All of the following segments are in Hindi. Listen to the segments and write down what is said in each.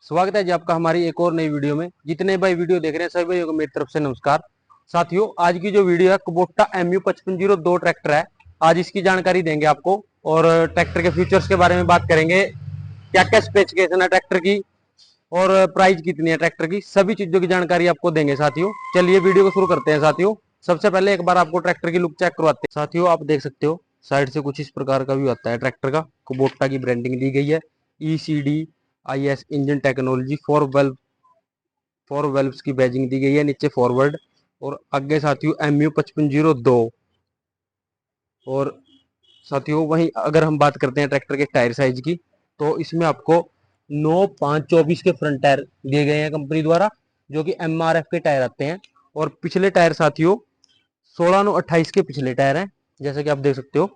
स्वागत है जी आपका हमारी एक और नई वीडियो में। जितने भाई वीडियो देख रहे हैं सभी भाइयों को मेरी तरफ से नमस्कार। साथियों, आज की जो वीडियो है कुबोटा MU5502 ट्रैक्टर है। आज इसकी जानकारी देंगे आपको और ट्रैक्टर के फीचर्स के बारे में बात करेंगे। क्या क्या स्पेसिफिकेशन है ट्रैक्टर की और प्राइस कितनी है ट्रैक्टर की, सभी चीजों की जानकारी आपको देंगे साथियों। चलिए वीडियो को शुरू करते हैं साथियों। सबसे पहले एक बार आपको ट्रैक्टर की लुक चेक करवाते हैं। साथियों, आप देख सकते हो साइड से कुछ इस प्रकार का व्यू आता है ट्रैक्टर का। कुबोटा की ब्रांडिंग दी गई है। ECDIS engine technology four valves की बैजिंग दी गई है नीचे फॉरवर्ड। और आगे साथियों MU5502। और साथियों वहीं अगर हम बात करते हैं ट्रैक्टर के टायर साइज की, तो इसमें आपको 9-5-24 के फ्रंट टायर दिए गए हैं कंपनी द्वारा, जो कि MRF के टायर आते हैं। और पिछले टायर साथियों 16-9-28 के पिछले टायर हैं, जैसे कि आप देख सकते हो।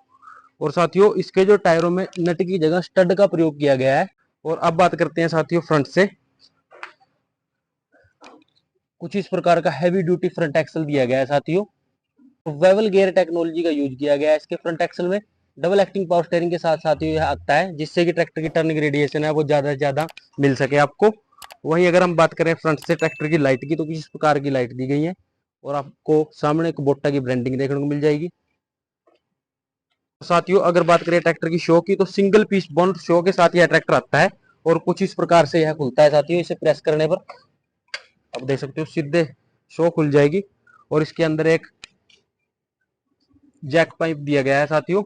और साथियों इसके जो टायरों में नट की जगह स्टड का प्रयोग किया गया है। और अब बात करते हैं साथियों फ्रंट से। कुछ इस प्रकार का हैवी ड्यूटी फ्रंट एक्सल दिया गया है साथियों। वेवल गियर टेक्नोलॉजी का यूज किया गया है इसके फ्रंट एक्सल में। डबल एक्टिंग पावर स्टीयरिंग के साथ साथियों यह आता है, जिससे कि ट्रैक्टर की टर्निंग रेडिएशन है वो ज्यादा से ज्यादा मिल सके आपको। वहीं अगर हम बात करें फ्रंट से ट्रैक्टर की लाइट की, तो किस प्रकार की लाइट दी गई है। और आपको सामने कुबोटा की ब्रांडिंग देखने को मिल जाएगी। साथियों अगर बात करें ट्रैक्टर की शो की, तो सिंगल पीस बॉन्ड शो के साथ यह ट्रैक्टर आता है। और कुछ इस प्रकार से यह खुलता है साथियों। इसे प्रेस करने पर आप देख सकते हो सीधे शो खुल जाएगी। और इसके अंदर एक जैक पाइप दिया गया है साथियों।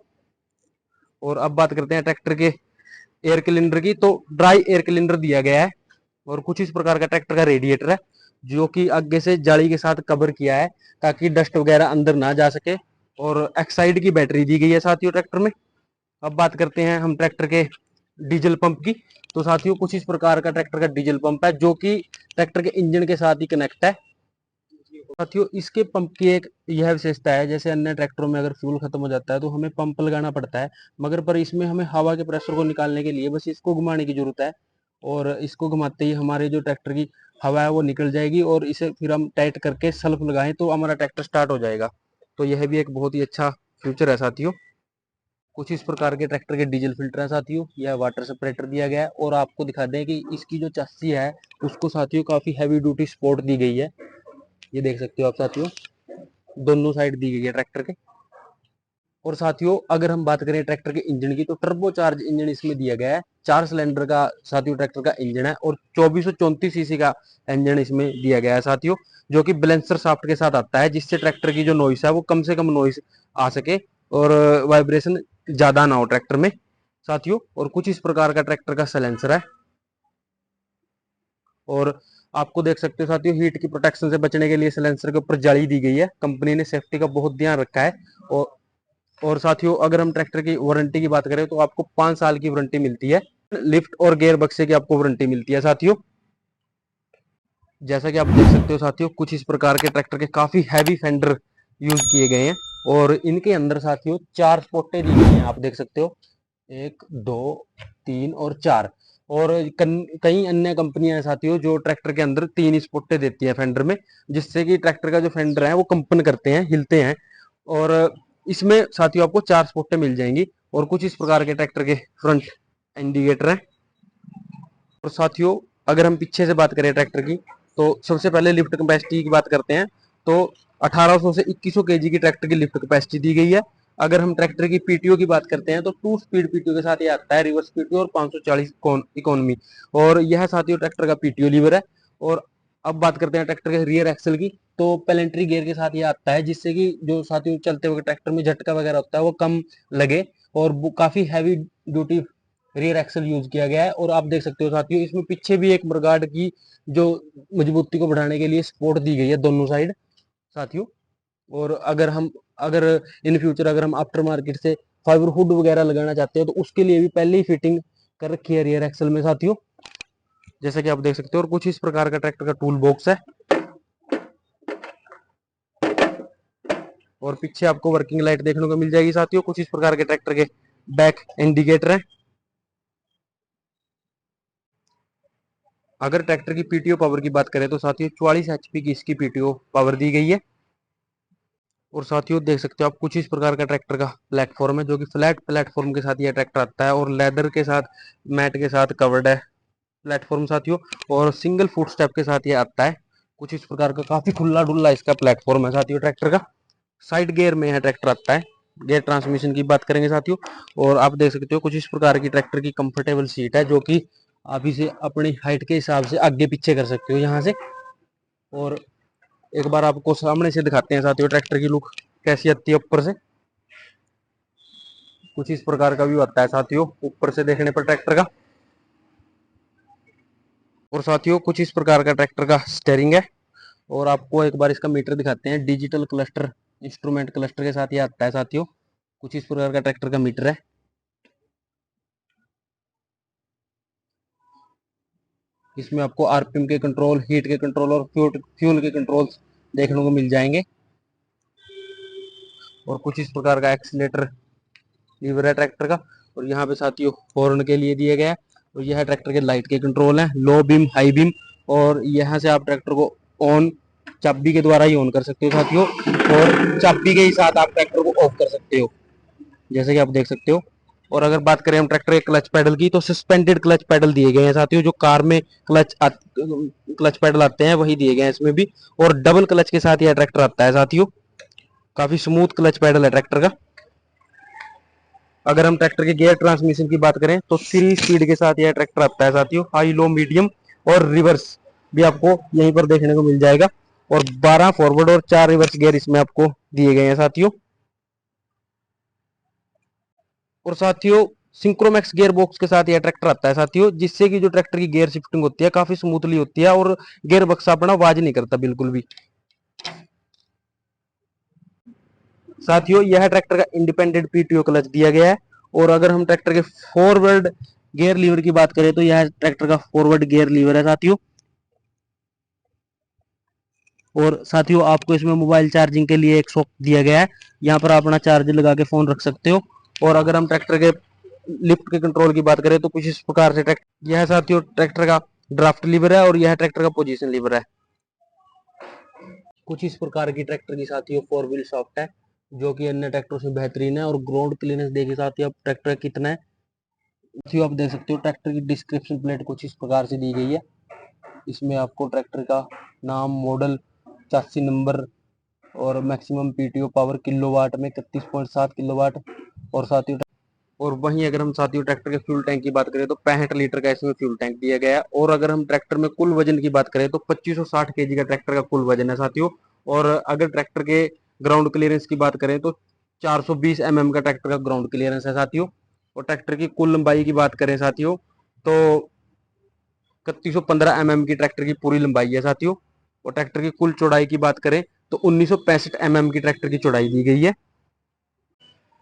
और अब बात करते हैं ट्रैक्टर के एयर सिलेंडर की, तो ड्राई एयर सिलेंडर दिया गया है। और कुछ इस प्रकार का ट्रैक्टर का रेडिएटर है, जो कि आगे से जाली के साथ कवर किया है, ताकि डस्ट वगैरह अंदर ना जा सके। और एक्साइड की बैटरी दी गई है साथियों ट्रैक्टर में। अब बात करते हैं हम ट्रैक्टर के डीजल पंप की, तो साथियों कुछ इस प्रकार का ट्रैक्टर का डीजल पंप है, जो कि ट्रैक्टर के इंजन के साथ ही कनेक्ट है। साथियों इसके पंप की एक यह विशेषता है, जैसे अन्य ट्रैक्टरों में अगर फ्यूल खत्म हो जाता है तो हमें पंप लगाना पड़ता है, मगर पर इसमें हमें हवा के प्रेशर को निकालने के लिए बस इसको घुमाने की जरूरत है। और इसको घुमाते ही हमारे जो ट्रैक्टर की हवा है वो निकल जाएगी, और इसे फिर हम टाइट करके सेल्फ लगाएं तो हमारा ट्रैक्टर स्टार्ट हो जाएगा। तो यह भी एक बहुत ही अच्छा फ्यूचर है साथियों। कुछ इस प्रकार के ट्रैक्टर के डीजल फिल्टर है साथियों। यह वाटर सेपरेटर दिया गया है। और आपको दिखा दें कि इसकी जो चस्सी है उसको साथियों काफी हैवी ड्यूटी सपोर्ट दी गई है। ये देख सकते हो आप साथियों, दोनों साइड दी गई है ट्रैक्टर के। और साथियों अगर हम बात करें ट्रैक्टर के इंजन की, तो टर्बो चार्ज इंजन इसमें दिया गया है। 4 सिलेंडर का साथियों ट्रैक्टर का इंजन है, और 2434 cc का इंजन इसमें दिया गया है साथियों, जो कि बैलेंसर शाफ्ट के साथ आता है, जिससे ट्रैक्टर की जो नॉइस है वो कम से कम नॉइस आ सके और वाइब्रेशन ज्यादा ना हो ट्रैक्टर में साथियों। और कुछ इस प्रकार का ट्रैक्टर का साइलेंसर है। और आपको देख सकते हो साथियों हीट की प्रोटेक्शन से बचने के लिए साइलेंसर के ऊपर जाली दी गई है। कंपनी ने सेफ्टी का बहुत ध्यान रखा है। और साथियों अगर हम ट्रैक्टर की वारंटी की बात करें, तो आपको 5 साल की वारंटी मिलती है। लिफ्ट और गियर बक्से की आपको वारंटी मिलती है साथियों। जैसा कि आप देख सकते हो साथियों, कुछ इस प्रकार के ट्रैक्टर के काफी हैवी फेंडर यूज किए गए हैं। और इनके अंदर साथियों 4 स्पोर्टें दी गई हैं, आप देख सकते हो 1, 2, 3 और 4। और कई अन्य कंपनियां हैं साथियों जो ट्रैक्टर के अंदर 3 स्पोर्टें देती हैं फेंडर में, जिससे कि ट्रैक्टर का जो फेंडर है वो कंपन करते हैं, हिलते हैं। और इसमें साथियों आपको 4 स्पोर्टें मिल जाएंगी। और कुछ इस प्रकार के ट्रैक्टर के फ्रंट इंडिकेटर हैं। और साथियों अगर हम पीछे से बात करें ट्रैक्टर की, तो सबसे पहले लिफ्ट कैपेसिटी की बात करते हैं। तो 1800 से 2100 केजी की ट्रैक्टर की लिफ्ट कैपेसिटी दी गई है। अगर हम ट्रैक्टर की पीटीओ की बात करते हैं, तो 2 स्पीड पीटीओ के साथ ये आता है, रिवर्स पीटीओ और 540 इकोनॉमी। और यह साथियों ट्रैक्टर का पीटीओ लीवर है। और अब बात करते हैं ट्रैक्टर के रियर एक्सल की, तो पेलेंट्री गियर के साथ ये आता है, जिससे कि जो साथियों चलते हुए ट्रैक्टर में झटका वगैरह होता है वो कम लगे। और काफी heavy duty rear axle use किया गया है। और आप देख सकते हो साथियों इसमें पीछे भी एक मडगार्ड की जो मजबूती को बढ़ाने के लिए सपोर्ट दी गई है दोनों साइड साथियों। और अगर इन फ्यूचर अगर हम आफ्टर मार्केट से फाइबर हुड वगैरह लगाना चाहते हैं, तो उसके लिए भी पहले ही फिटिंग कर रखी है रियर एक्सल में साथियों, जैसा कि आप देख सकते हो। और कुछ इस प्रकार का ट्रैक्टर का टूल बॉक्स है। और पीछे आपको वर्किंग लाइट देखने को मिल जाएगी साथियों। कुछ इस प्रकार के ट्रैक्टर के बैक इंडिकेटर है। अगर ट्रैक्टर की पीटीओ पावर की बात करें, तो साथियों 44 HP की इसकी पीटीओ पावर दी गई है। और साथियों देख सकते हो आप कुछ इस प्रकार का ट्रैक्टर का प्लेटफॉर्म है, जो कि फ्लैट प्लेटफॉर्म के साथ यह ट्रैक्टर आता है, और लेदर के साथ मैट के साथ कवर्ड है। प्लेटफॉर्म साथियों, और सिंगल फुट स्टेप के साथ ये आता है। कुछ इस प्रकार का काफी खुला डुल्ला इसका प्लेटफॉर्म है साथियों ट्रैक्टर का। साइड गियर में है ट्रैक्टर आता है। गियर ट्रांसमिशन की बात करेंगे साथियों, और आप देख सकते हो कुछ इस प्रकार की ट्रैक्टर की कंफर्टेबल सीट है, जो कि आप इसे अपनी हाइट के हिसाब से आगे पीछे कर सकते हो यहाँ से। और एक बार आपको सामने से दिखाते हैं साथियों ट्रैक्टर की लुक कैसी आती है ऊपर से। कुछ इस प्रकार का व्यू आता है साथियों ऊपर से देखने पर ट्रैक्टर का। और साथियों कुछ इस प्रकार का ट्रैक्टर का स्टेयरिंग है। और आपको एक बार इसका मीटर दिखाते हैं। डिजिटल क्लस्टर इंस्ट्रूमेंट क्लस्टर के साथ ये आता है साथियों। कुछ इस प्रकार का ट्रैक्टर का मीटर है। इसमें आपको आरपीएम के कंट्रोल, हीट के कंट्रोल और फ्यूल के कंट्रोल देखने को मिल जाएंगे। और कुछ इस प्रकार का एक्सीलेटर लीवर है ट्रैक्टर का। और यहाँ पे साथियों हॉर्न के लिए दिए गए हैं। और यह ट्रैक्टर के लाइट के कंट्रोल है, लो बीम, हाई बीम। और यहाँ से आप ट्रैक्टर को ऑन चाबी के द्वारा ही ऑन कर सकते हो साथियों, और चाबी के ही साथ आप ट्रैक्टर को ऑफ कर सकते हो, जैसे कि आप देख सकते हो। और अगर बात करें हम ट्रैक्टर के क्लच पैडल की, तो सस्पेंडेड क्लच पैडल दिए गए हैं साथियों। जो कार में क्लच पैडल आते हैं वही दिए गए हैं इसमें भी। और डबल क्लच के साथ यह ट्रैक्टर आता है साथियों। काफी स्मूथ क्लच पैडल है ट्रैक्टर का। अगर हम ट्रैक्टर के गियर ट्रांसमिशन की बात करें, तो 3 स्पीड के साथ यह ट्रैक्टर आता है साथियों। हाई, लो, मीडियम और रिवर्स भी आपको यहीं पर देखने को मिल जाएगा। और 12 फॉरवर्ड और 4 रिवर्स गियर इसमें आपको दिए गए हैं साथियों। और साथियों सिंक्रोमैक्स गियर बॉक्स के साथ यह ट्रैक्टर आता है साथियों, जिससे कि जो ट्रैक्टर की गियर शिफ्टिंग होती है काफी स्मूथली होती है, और गियर बक्सा अपना आवाज नहीं करता बिल्कुल भी। साथियों यह ट्रैक्टर का इंडिपेंडेंट पीटीओ क्लच दिया गया है। और अगर हम ट्रैक्टर के फॉरवर्ड गियर लीवर की बात करें, तो यह ट्रैक्टर का फॉरवर्ड गियर लीवर है साथियों। और साथियों आपको इसमें मोबाइल चार्जिंग के लिए एक सॉक दिया गया है। यहाँ पर आप अपना चार्ज लगा के फोन रख सकते हो। और अगर हम ट्रैक्टर के लिफ्ट के कंट्रोल की बात करें, तो कुछ इस प्रकार से ट्रैक्टर, यह साथियों ट्रैक्टर का ड्राफ्ट लीवर है, और यह ट्रैक्टर का पोजीशन लीवर है। कुछ इस प्रकार की ट्रैक्टर की साथियों 4 व्हील सॉफ्ट है, जो कि अन्य ट्रैक्टरों से बेहतरीन है। और ग्राउंड क्लीयरेंस देखिए साथियों अब ट्रैक्टर कितना है। साथियों आप देख सकते हो ट्रैक्टर की डिस्क्रिप्शन प्लेट कुछ इस प्रकार से दी गई है। इसमें आपको ट्रैक्टर का नाम, मॉडल, चासी नंबर और मैक्सिमम पीटीओ पावर किलोवाट में 31.7 किलोवाट। और साथियों और वहीं अगर हम साथियों ट्रैक्टर के फ्यूल टैंक की बात करें, तो 65 लीटर का इसमें फ्यूल टैंक दिया गया है। और अगर हम ट्रैक्टर में कुल वजन की बात करें, तो 2560 केजी का ट्रैक्टर का कुल वजन है साथियों। और अगर ट्रैक्टर के ग्राउंड क्लियरेंस की बात करें, तो 420 mm का ट्रैक्टर का ग्राउंड क्लियरेंस है साथियों। और ट्रैक्टर की कुल लंबाई की बात करें साथियों, तो 3115 की ट्रैक्टर की पूरी लंबाई है साथियों। और ट्रैक्टर की कुल चौड़ाई की बात करें, तो 1965 की ट्रैक्टर की चौड़ाई दी गई है।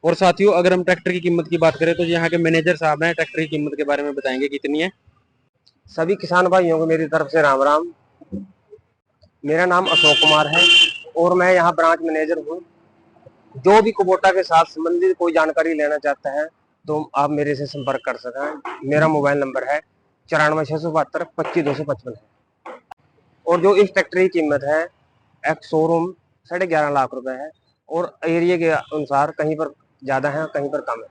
और साथियों अगर हम ट्रैक्टर की कीमत की बात करें, तो यहाँ के मैनेजर साहब हैं ट्रैक्टर की कीमत के बारे में बताएंगे कितनी है। सभी किसान भाइयों को मेरी तरफ से राम राम। मेरा नाम अशोक कुमार है और मैं यहाँ ब्रांच मैनेजर हूँ। जो भी कुबोटा के साथ संबंधित कोई जानकारी लेना चाहता है तो आप मेरे से संपर्क कर सकें। मेरा मोबाइल नंबर है 94,672,25,255 है। और जो इस ट्रैक्टर की कीमत है एक्स शोरूम 11.5 लाख रुपए है। और एरिया के अनुसार कहीं पर ज्यादा है, कहीं पर कम है।